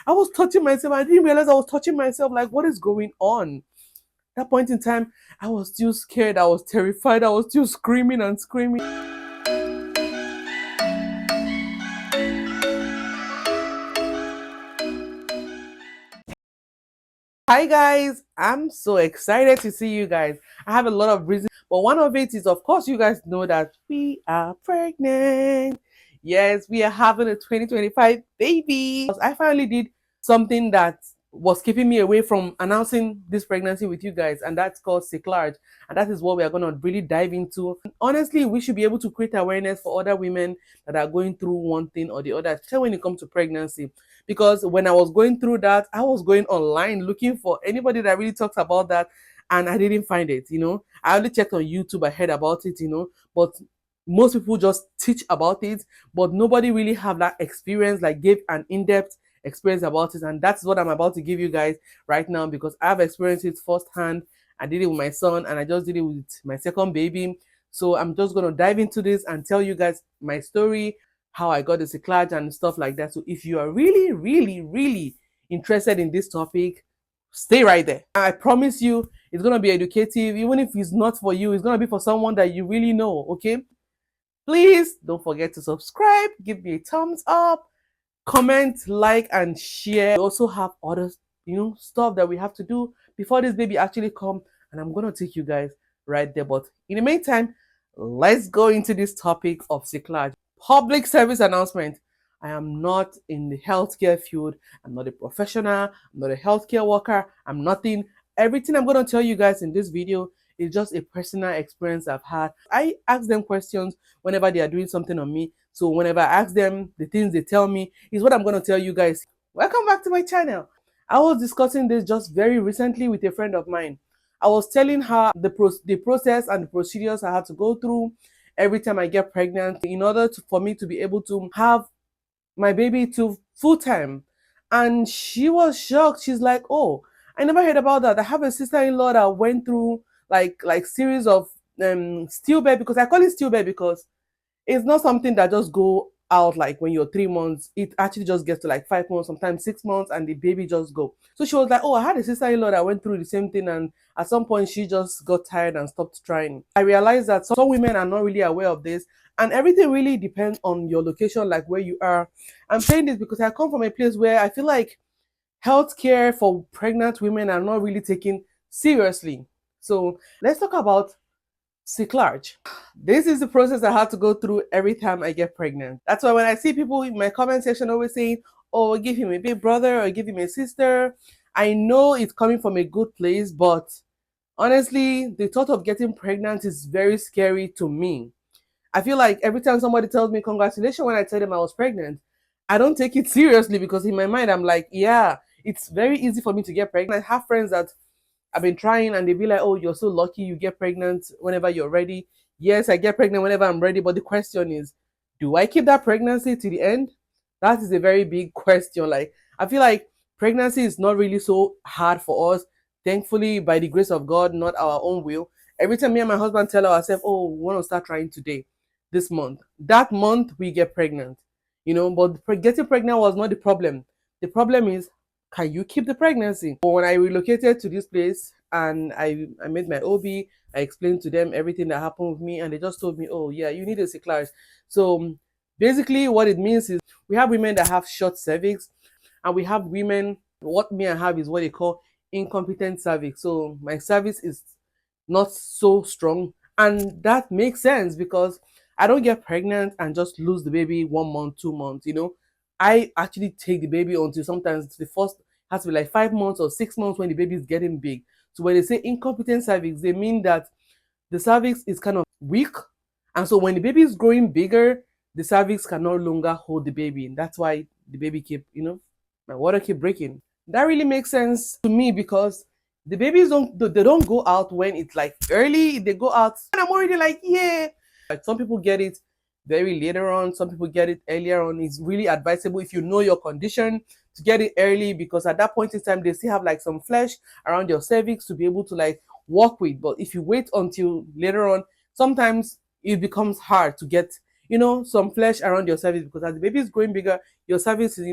I was touching myself. I didn't realize I was touching myself. Like, what is going on? That point in time, I was still scared. I was terrified. I was still screaming and screaming. Hi guys, I'm so excited to see you guys. I have a lot of reasons, but one of it is, of course, you guys know that we are pregnant. Yes, we are having a 2025 baby. I finally did something that was keeping me away from announcing this pregnancy with you guys, and that's called cyclage. And that is what we are going to really dive into. Honestly, we should be able to create awareness for other women that are going through one thing or the other, especially when it comes to pregnancy. Because when I was going through that, I was going online looking for anybody that really talks about that, and I didn't find it. I only checked on YouTube, I heard about it, but most people just teach about it, but nobody really have that experience, like gave an in-depth experience about it. And that's what I'm about to give you guys right now, because I've experienced it firsthand. I did it with my son, and I just did it with my second baby. So I'm just going to dive into this and tell you guys my story, how I got the cyclage and stuff like that. So if you are really, really, really interested in this topic, stay right there. I promise you, it's gonna be educative. Even if it's not for you, it's gonna be for someone that you really know. Okay? Please don't forget to subscribe, give me a thumbs up, comment, like, and share. We also have other, stuff that we have to do before this baby actually come, and I'm gonna take you guys right there. But in the meantime, let's go into this topic of cyclage. Public service announcement. I am not in the healthcare field. I'm not a professional. I'm not a healthcare worker. I'm nothing. Everything I'm going to tell you guys in this video is just a personal experience I've had. I ask them questions whenever they are doing something on me. So whenever I ask them, the things they tell me is what I'm going to tell you guys. Welcome back to my channel. I was discussing this just very recently with a friend of mine. I was telling her the process and the procedures I had to go through every time I get pregnant in order for me to be able to have my baby to full time. And she was shocked. She's like, "Oh, I never heard about that. I have a sister-in-law that went through like series of stillbirth, because I call it stillbirth because it's not something that just go out like when you're 3 months. It actually just gets to like 5 months, sometimes 6 months, and the baby just go." So she was like, "Oh, I had a sister-in-law that went through the same thing, and at some point she just got tired and stopped trying." I realized that some women are not really aware of this, and everything really depends on your location, like where you are. I'm saying this because I come from a place where I feel like healthcare for pregnant women are not really taken seriously. So let's talk about cyclage. This is the process I have to go through every time I get pregnant. That's why when I see people in my comment section always saying, "Oh, give him a big brother or give him a sister," I know it's coming from a good place, but honestly, the thought of getting pregnant is very scary to me. I feel like every time somebody tells me congratulations when I tell them I was pregnant, I don't take it seriously, because in my mind I'm like, yeah, it's very easy for me to get pregnant. I have friends that I've been trying, and they be like, "Oh, you're so lucky you get pregnant whenever you're ready." Yes, I get pregnant whenever I'm ready, but the question is, do I keep that pregnancy to the end? That is a very big question. Like, I feel like pregnancy is not really so hard for us. Thankfully, by the grace of God, not our own will. Every time me and my husband tell ourselves, "Oh, we want to start trying today, this month," that month we get pregnant. But getting pregnant was not the problem. The problem is, can you keep the pregnancy? But when I relocated to this place and I made my OB, I explained to them everything that happened with me, and they just told me, "Oh yeah, you need a cyclage." So basically what it means is, we have women that have short cervix, and we have women, what me I have is what they call incompetent cervix. So my cervix is not so strong, and that makes sense because I don't get pregnant and just lose the baby 1 month, 2 months. I actually take the baby until sometimes the first has to be like 5 months or 6 months when the baby is getting big. So when they say incompetent cervix, they mean that the cervix is kind of weak, and so when the baby is growing bigger, the cervix can no longer hold the baby, and that's why the baby my water keep breaking. That really makes sense to me, because the babies don't go out when it's like early. They go out and I'm already like, yeah. Like, some people get it very later on, some people get it earlier on. It's really advisable, if you know your condition, to get it early, because at that point in time they still have like some flesh around your cervix to be able to like work with. But if you wait until later on, sometimes it becomes hard to get some flesh around your cervix, because as the baby is growing bigger, your cervix is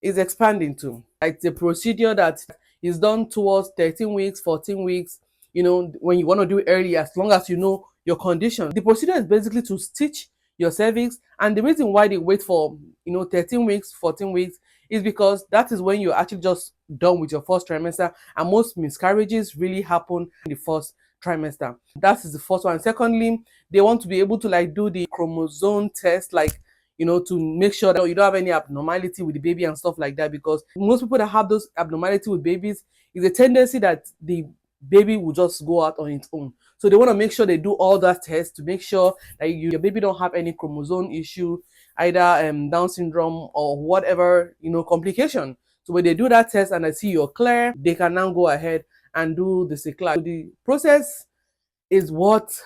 is expanding too. Like the procedure that is done towards 13 weeks, 14 weeks, when you want to do it early, as long as you know your condition. The procedure is basically to stitch your cervix. And the reason why they wait for, 13 weeks, 14 weeks is because that is when you're actually just done with your first trimester. And most miscarriages really happen in the first trimester. That is the first one. Secondly, they want to be able to like do the chromosome test, like to make sure that you don't have any abnormality with the baby and stuff like that. Because most people that have those abnormality with babies is a tendency that the baby will just go out on its own. So they want to make sure they do all that tests to make sure that your baby don't have any chromosome issue, either Down syndrome or whatever, complication. So when they do that test and I see you're clear, they can now go ahead and do the cycle. So the process is what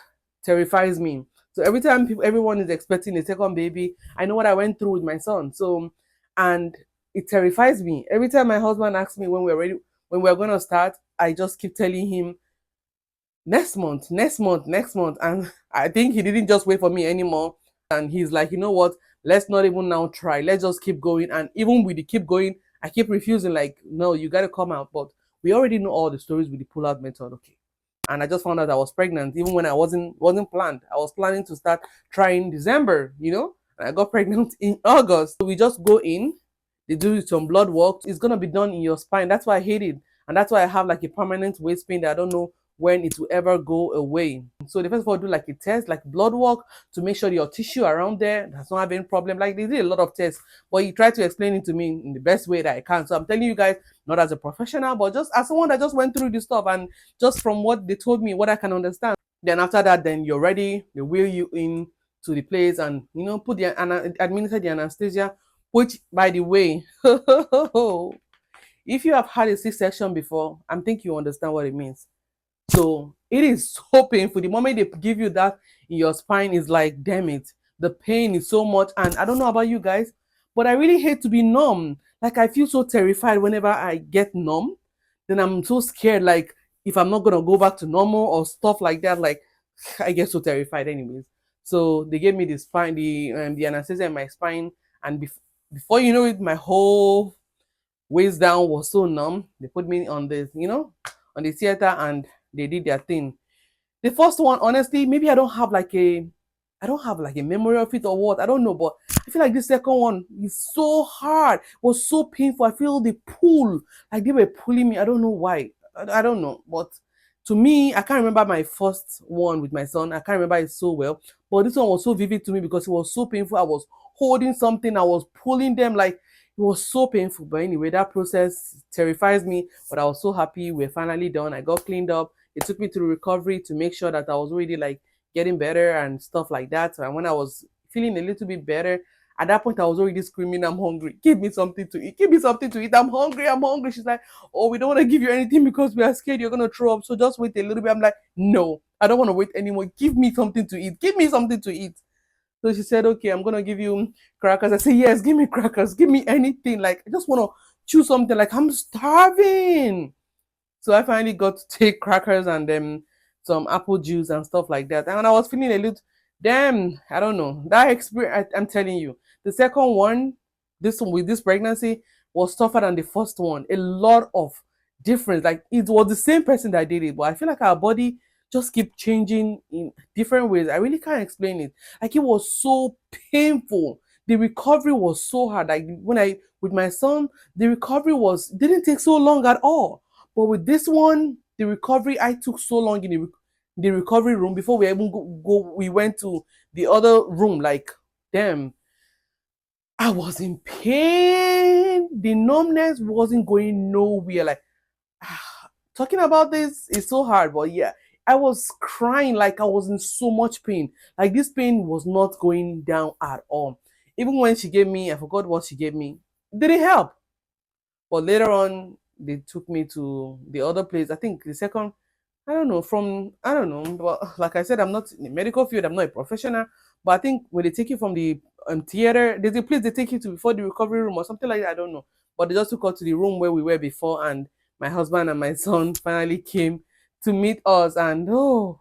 terrifies me. So every time everyone is expecting a second baby, I know what I went through with my son. So, and it terrifies me. Every time my husband asks me when we're ready, when we're going to start, I just keep telling him next month, next month, next month. And I think he didn't just wait for me anymore. And he's like, you know what? Let's not even now try. Let's just keep going. And even with the keep going, I keep refusing, like, no, you got to come out. But we already know all the stories with the pull-out method. Okay. And I just found out I was pregnant even when I wasn't planned. I was planning to start trying December, and I got pregnant in August. So we just go in, they do some blood work. It's gonna be done in your spine. That's why I hate it. And that's why I have like a permanent waist pain that I don't know when it will ever go away. So they first of all do like a test, like blood work, to make sure your tissue around there does not have any problem. Like they did a lot of tests, but he tried to explain it to me in the best way that I can. So I'm telling you guys, not as a professional, but just as someone that just went through this stuff, and just from what they told me, what I can understand. Then after that, then you're ready. They wheel you in to the place and put the administer the anesthesia. Which, by the way, if you have had a C-section before, I'm thinking you understand what it means. So it is so painful. The moment they give you that in your spine, is like, damn it, the pain is so much. And I don't know about you guys, but I really hate to be numb. Like I feel so terrified whenever I get numb. Then I'm so scared, like if I'm not gonna go back to normal or stuff like that. Like I get so terrified, anyways. So they gave me the spine, the anesthesia in my spine, and before you know it, my whole waist down was so numb. They put me on this, on the theater, and they did their thing. The first one, honestly, maybe I don't have like a memory of it or what. I don't know, but I feel like the second one is so hard. It was so painful. I feel the pull, like they were pulling me. I don't know why. I don't know, but to me, I can't remember my first one with my son. I can't remember it so well, but this one was so vivid to me because it was so painful. I was holding something. I was pulling them, like it was so painful. But anyway, that process terrifies me. But I was so happy we're finally done. I got cleaned up. It took me through recovery to make sure that I was really like getting better and stuff like that. And when I was feeling a little bit better, at that point I was already screaming, I'm hungry. Give me something to eat. Give me something to eat. I'm hungry. I'm hungry. She's like, oh, we don't want to give you anything because we are scared you're gonna throw up. So just wait a little bit. I'm like, no, I don't want to wait anymore. Give me something to eat. Give me something to eat. So she said, okay, I'm gonna give you crackers. I said, yes, give me crackers. Give me anything. Like I just want to chew something. Like I'm starving. So I finally got to take crackers and then some apple juice and stuff like that. And when I was feeling a little, damn, I don't know. That experience, I'm telling you, the second one, this one with this pregnancy, was tougher than the first one. A lot of difference. Like it was the same person that did it, but I feel like our body just keep changing in different ways. I really can't explain it. Like it was so painful. The recovery was so hard. Like when I with my son, the recovery was didn't take so long at all. But with this one, the recovery, I took so long in the recovery room before we even we went to the other room. Like, damn, I was in pain. The numbness wasn't going nowhere. Like, talking about this is so hard, but yeah, I was crying like I was in so much pain. Like, this pain was not going down at all. Even when she gave me, I forgot what she gave me, didn't help. But later on, they took me to the other place. I think the second, I don't know, I don't know. But like I said, I'm not in the medical field, I'm not a professional. But I think when they take you from the theater, there's a place they take you to before the recovery room or something like that. I don't know. But they just took us to the room where we were before, and my husband and my son finally came to meet us. And oh,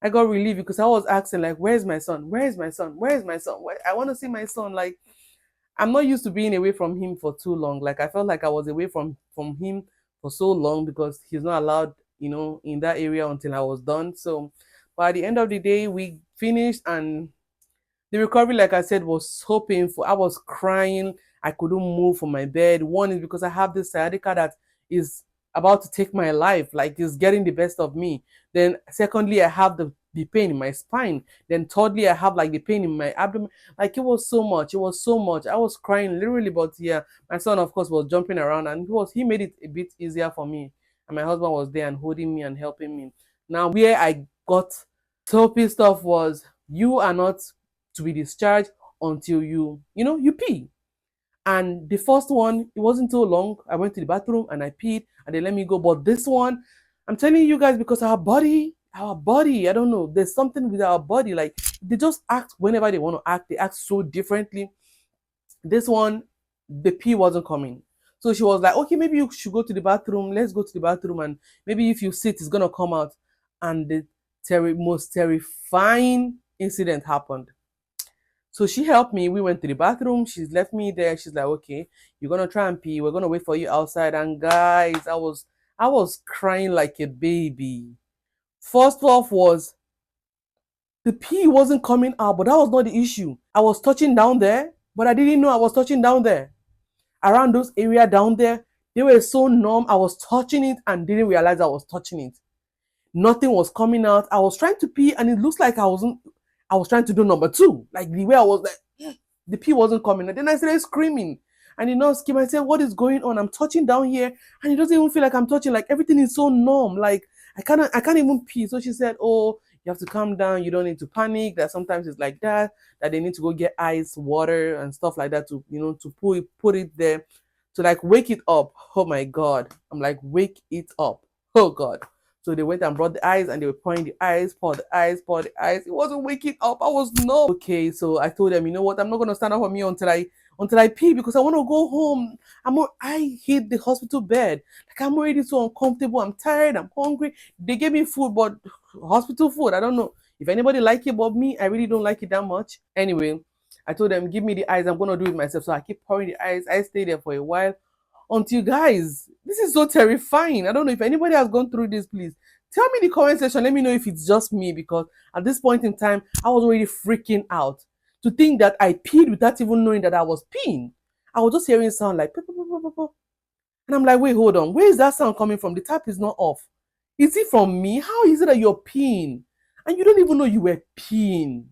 I got relieved because I was asking, like, where's my son? Where's my son? Where's my son? I want to see my son. Like, I'm not used to being away from him for too long. Like I felt like I was away from him for so long because he's not allowed, in that area until I was done. So by the end of the day, we finished, and the recovery, like I said, was so painful. I was crying. I couldn't move from my bed. One is because I have this sciatica that is about to take my life, like it's getting the best of me. Then, secondly, I have the pain in my spine. Then, thirdly, I have like the pain in my abdomen. Like it was so much. It was so much. I was crying literally, but yeah, my son, of course, was jumping around, and he made it a bit easier for me. And my husband was there and holding me and helping me. Now, where I got so pissed off was, you are not to be discharged until you pee. And the first one, it wasn't so long. I went to the bathroom and I peed and they let me go. But this one, I'm telling you guys, because our body, I don't know, there's something with our body. Like they just act whenever they want to act. They act so differently. This one, the pee wasn't coming. So she was like, okay, maybe you should go to the bathroom. Let's go to the bathroom. And maybe if you sit, it's going to come out. And the most terrifying incident happened. So she helped me. We went to the bathroom. She's left me there. She's like, okay, you're gonna try and pee. We're gonna wait for you outside. And guys, I was crying like a baby. First off was the pee wasn't coming out, but that was not the issue. I was touching down there, but I didn't know I was touching down there. Around those area down there, they were so numb. I was touching it and didn't realize I was touching it. Nothing was coming out. I was trying to pee, and it looks like I was trying to do number two. Like the way I was like, the pee wasn't coming. And then I started screaming. And the nurse came and said, what is going on? I'm touching down here. And it doesn't even feel like I'm touching. Like everything is so numb. Like I can't even pee. So she said, oh, you have to calm down. You don't need to panic. That sometimes it's like that they need to go get ice, water, and stuff like that to put it there to like wake it up. Oh my God. I'm like, wake it up. Oh God. So they went and brought the ice and they were pouring the ice, pour the ice, pour the ice. It wasn't waking up. I was no. Okay, so I told them, you know what? I'm not gonna stand up for me until I pee because I want to go home. I hate the hospital bed. Like I'm already so uncomfortable. I'm tired. I'm hungry. They gave me food, but hospital food. I don't know if anybody like it, but me, I really don't like it that much. Anyway, I told them, give me the ice. I'm gonna do it myself. So I keep pouring the ice. I stayed there for a while until guys, this is so terrifying. I don't know if anybody has gone through this. Please tell me in the comment section. Let me know if it's just me because at this point in time, I was already freaking out to think that I peed without even knowing that I was peeing. I was just hearing sound like "Pop, pop, pop, pop, pop." And I'm like, wait, hold on. Where is that sound coming from? The tap is not off. Is it from me? How is it that you're peeing and you don't even know you were peeing?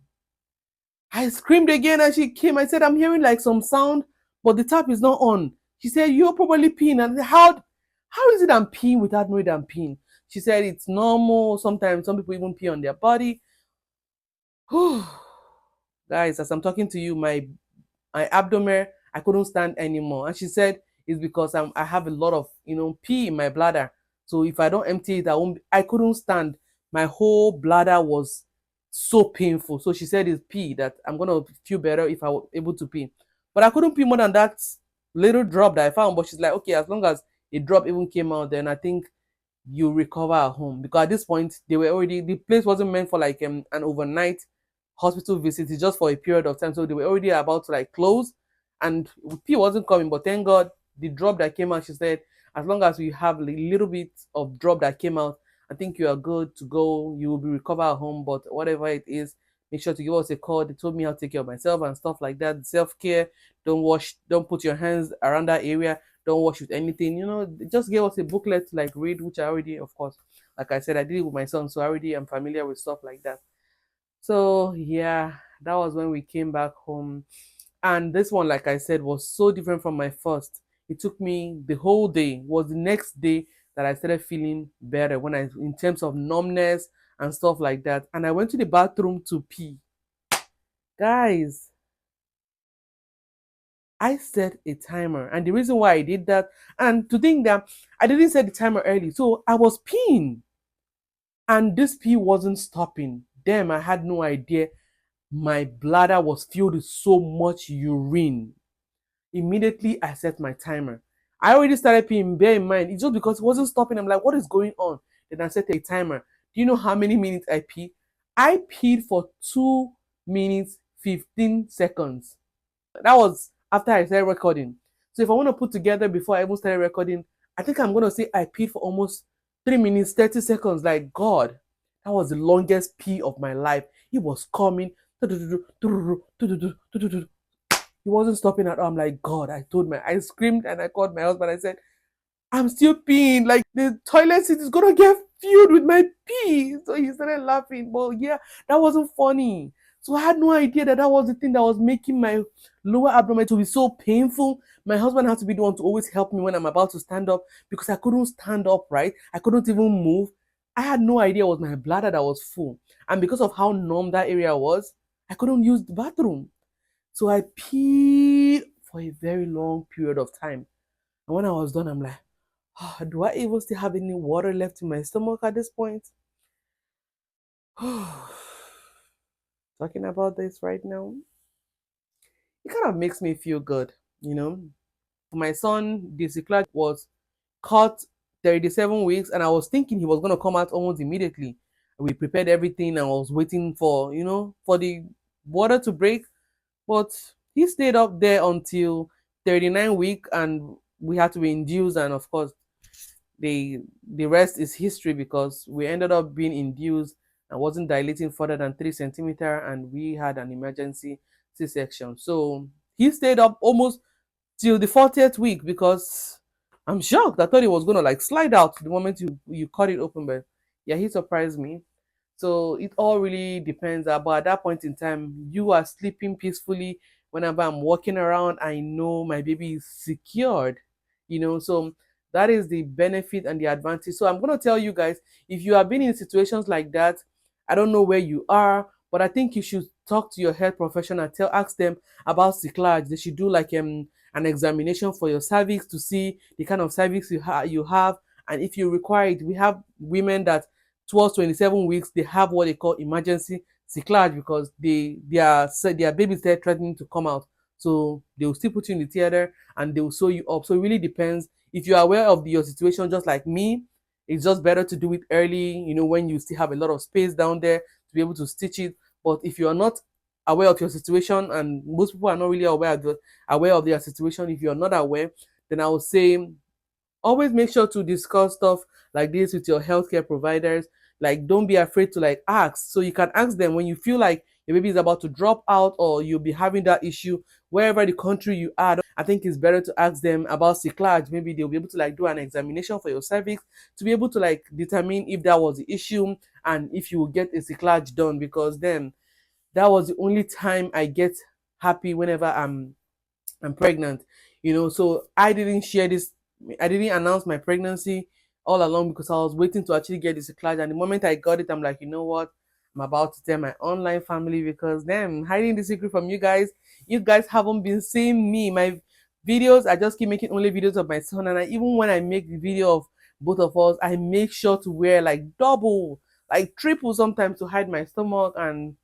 I screamed again and she came. I said, I'm hearing like some sound, but the tap is not on. She said, you're probably peeing. And how is it I'm peeing without knowing I'm peeing? She said it's normal. Sometimes some people even pee on their body. Guys, as I'm talking to you, my abdomen, I couldn't stand anymore. And she said it's because I have a lot of pee in my bladder. So if I don't empty it, I couldn't stand. My whole bladder was so painful. So she said it's pee that I'm gonna feel better if I was able to pee. But I couldn't pee more than that little drop that I found. But she's like, okay, as long as a drop even came out, then I think you recover at home. Because at this point, the place wasn't meant for like an overnight hospital visit. It's just for a period of time. So they were already about to like close, and pee wasn't coming. But thank God, the drop that came out, she said, as long as we have a little bit of drop that came out, I think you are good to go. You will be recovered at home. But whatever it is, make sure to give us a call. They told me how to take care of myself and stuff like that. Self care. Don't put your hands around that area. Don't wash with anything. They just gave us a booklet to like read, which I already, of course, like I said, I did it with my son, so I already am familiar with stuff like that. So yeah, that was when we came back home. And this one, like I said, was so different from my first. It took me the whole day. It was the next day that I started feeling better in terms of numbness and stuff like that. And I went to the bathroom to pee. Guys, I set a timer. And the reason why I did that, and to think that I didn't set the timer early. So I was peeing. And this pee wasn't stopping. Damn, I had no idea my bladder was filled with so much urine. Immediately, I set my timer. I already started peeing, bear in mind, it's just because it wasn't stopping. I'm like, what is going on? Then I set a timer. Do you know how many minutes I peed? I peed for 2 minutes, 15 seconds. That was after I started recording. So if I want to put together before I even started recording, I think I'm gonna say I peed for almost 3 minutes, 30 seconds. Like God, that was the longest pee of my life. It was coming. He wasn't stopping at all. I'm like, God, I screamed and I called my husband. I said, I'm still peeing. Like the toilet seat is gonna get filled with my pee. So he started laughing. But yeah, that wasn't funny. So I had no idea that that was the thing that was making my lower abdomen to be so painful. My husband had to be the one to always help me when I'm about to stand up because I couldn't stand up, right? I couldn't even move. I had no idea it was my bladder that was full. And because of how numb that area was, I couldn't use the bathroom. So I peed for a very long period of time. And when I was done, I'm like, oh, do I even still have any water left in my stomach at this point? Talking about this right now, it kind of makes me feel good, you know. My son, the cyclage was cut 37 weeks, and I was thinking he was going to come out almost immediately. We prepared everything, and I was waiting for, for the water to break, but he stayed up there until 39 week, and we had to be induced, and of course, the rest is history because we ended up being induced and wasn't dilating further than 3 centimeter, and we had an emergency C-section. So he stayed up almost till the 40th week because I'm shocked. I thought it was gonna like slide out the moment you cut it open, but yeah, he surprised me. So it all really depends. But at that point in time, you are sleeping peacefully. Whenever I'm walking around, I know my baby is secured. So that is the benefit and the advantage. So I'm gonna tell you guys, if you have been in situations like that, I don't know where you are, but I think you should talk to your health professional. Ask them about cyclage. They should do like an examination for your cervix to see the kind of cervix you have, and if you require it. We have women that towards 27 weeks they have what they call emergency cyclage because their babies there threatening to come out, so they will still put you in the theater and they will sew you up. So it really depends. If you're aware of your situation just like me, it's just better to do it early, when you still have a lot of space down there to be able to stitch it. But if you're not aware of your situation, and most people are not really aware of their situation, if you're not aware, then I would say always make sure to discuss stuff like this with your healthcare providers. Like, don't be afraid to like ask. So you can ask them when you feel like your baby is about to drop out or you'll be having that issue wherever the country you are. I think it's better to ask them about cyclage. Maybe they'll be able to like do an examination for your cervix to be able to like determine if that was the issue and if you will get a cyclage done, because then that was the only time I get happy whenever I'm pregnant. So I didn't announce my pregnancy all along because I was waiting to actually get this class. And the moment I got it, I'm like, you know what? I'm about to tell my online family because them hiding the secret from you guys. You guys haven't been seeing me. My videos, I just keep making only videos of my son. And even when I make the video of both of us, I make sure to wear like double, like triple sometimes to hide my stomach. And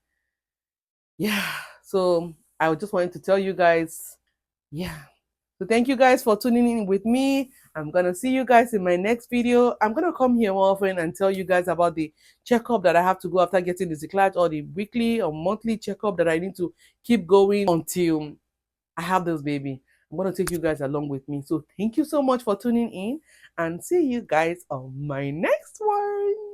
yeah, so I just wanted to tell you guys, yeah. So thank you guys for tuning in with me. I'm gonna see you guys in my next video. I'm gonna come here more often and tell you guys about the checkup that I have to go after getting the cyclage, or the weekly or monthly checkup that I need to keep going until I have this baby. I'm gonna take you guys along with me. So thank you so much for tuning in and see you guys on my next one.